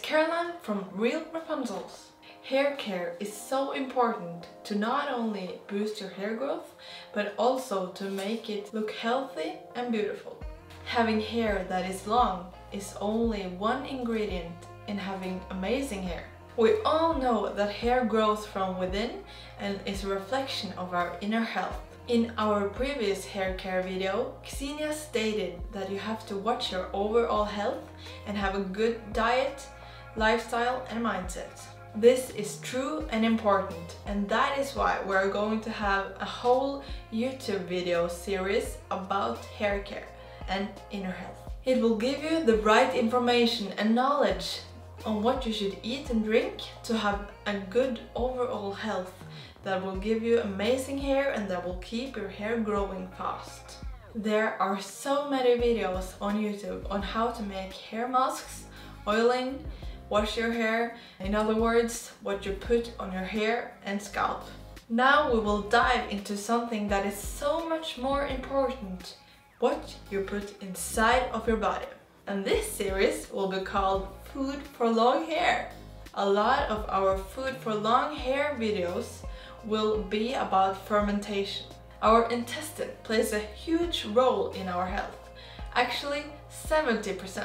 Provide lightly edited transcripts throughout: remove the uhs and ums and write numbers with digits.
Caroline from Real Rapunzels. Hair care is so important to not only boost your hair growth, but also to make it look healthy and beautiful. Having hair that is long is only one ingredient in having amazing hair. We all know that hair grows from within and is a reflection of our inner health. In our previous hair care video, Xenia stated that you have to watch your overall health and have a good diet, lifestyle and mindset. This is true and important, and that is why we're going to have a whole YouTube video series about hair care and inner health. It will give you the right information and knowledge on what you should eat and drink to have a good overall health that will give you amazing hair and that will keep your hair growing fast. There are so many videos on YouTube on how to make hair masks, oiling, wash your hair, in other words, what you put on your hair and scalp. Now we will dive into something that is so much more important, what you put inside of your body. And this series will be called Food for Long Hair. A lot of our Food for Long Hair videos will be about fermentation. Our intestine plays a huge role in our health, actually 70%.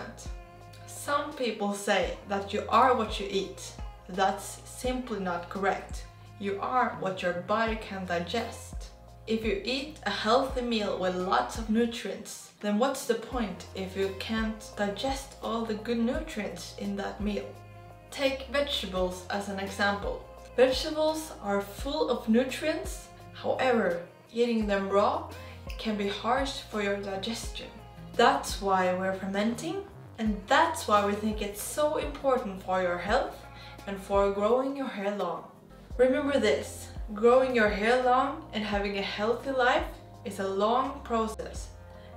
Some people say that you are what you eat. That's simply not correct. You are what your body can digest. If you eat a healthy meal with lots of nutrients, then what's the point if you can't digest all the good nutrients in that meal? Take vegetables as an example. Vegetables are full of nutrients, however, eating them raw can be harsh for your digestion. That's why we're fermenting, and that's why we think it's so important for your health and for growing your hair long. Remember this, growing your hair long and having a healthy life is a long process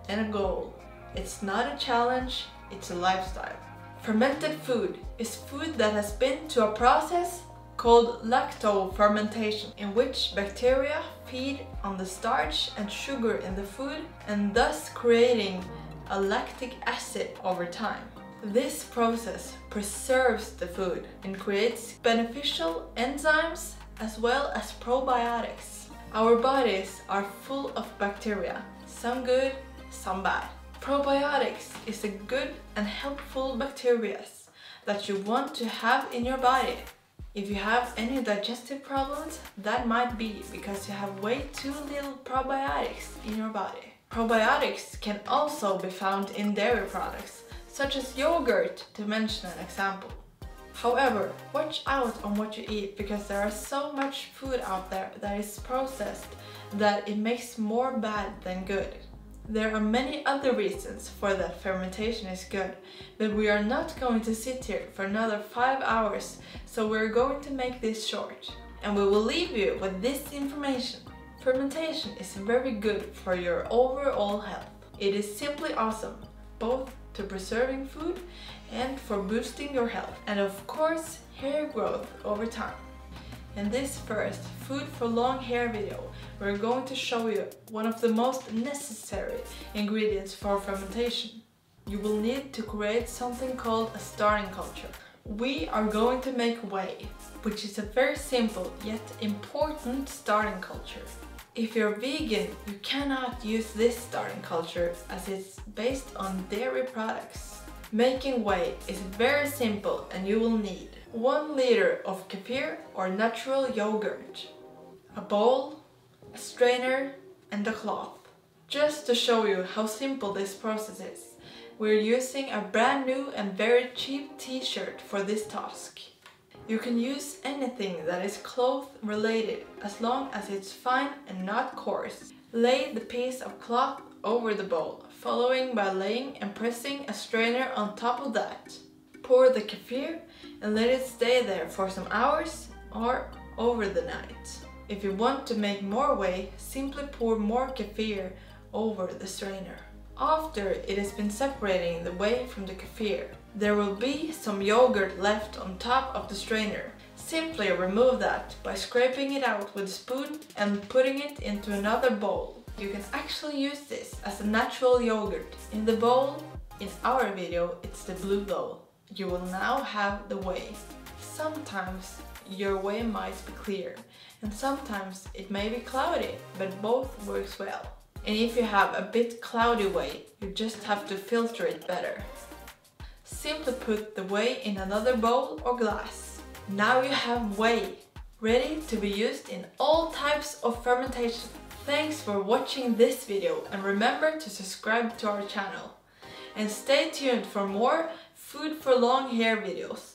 and a goal. It's not a challenge, it's a lifestyle. Fermented food is food that has been to a process called lacto-fermentation, in which bacteria feed on the starch and sugar in the food and thus creating a lactic acid over time. This process preserves the food and creates beneficial enzymes as well as probiotics. Our bodies are full of bacteria, some good, some bad. Probiotics is a good and helpful bacteria that you want to have in your body. If you have any digestive problems, that might be because you have way too little probiotics in your body. Probiotics can also be found in dairy products, such as yogurt, to mention an example. However, watch out on what you eat because there is so much food out there that is processed that it makes more bad than good. There are many other reasons for that fermentation is good, but we are not going to sit here for another 5 hours, so we're going to make this short. And we will leave you with this information. Fermentation is very good for your overall health. It is simply awesome, both to preserving food and for boosting your health, and of course, hair growth over time. In this first Food for Long Hair video, we're going to show you one of the most necessary ingredients for fermentation. You will need to create something called a starting culture. We are going to make whey, which is a very simple yet important starting culture. If you're vegan, you cannot use this starting culture as it's based on dairy products. Making whey is very simple and you will need 1 liter of kefir or natural yogurt, a bowl, a strainer and a cloth. Just to show you how simple this process is, we're using a brand new and very cheap t-shirt for this task. You can use anything that is cloth related as long as it's fine and not coarse. Lay the piece of cloth over the bowl, following by laying and pressing a strainer on top of that. Pour the kefir and let it stay there for some hours or over the night. If you want to make more whey, simply pour more kefir over the strainer. After it has been separating the whey from the kefir, there will be some yogurt left on top of the strainer. Simply remove that by scraping it out with a spoon and putting it into another bowl. You can actually use this as a natural yogurt. In the bowl, in our video, it's the blue bowl. you will now have the whey. Sometimes your whey might be clear and sometimes it may be cloudy, but both works well. And if you have a bit cloudy whey, you just have to filter it better. Simply put the whey in another bowl or glass. Now you have whey, ready to be used in all types of fermentation. Thanks for watching this video and remember to subscribe to our channel. And stay tuned for more food for long hair videos.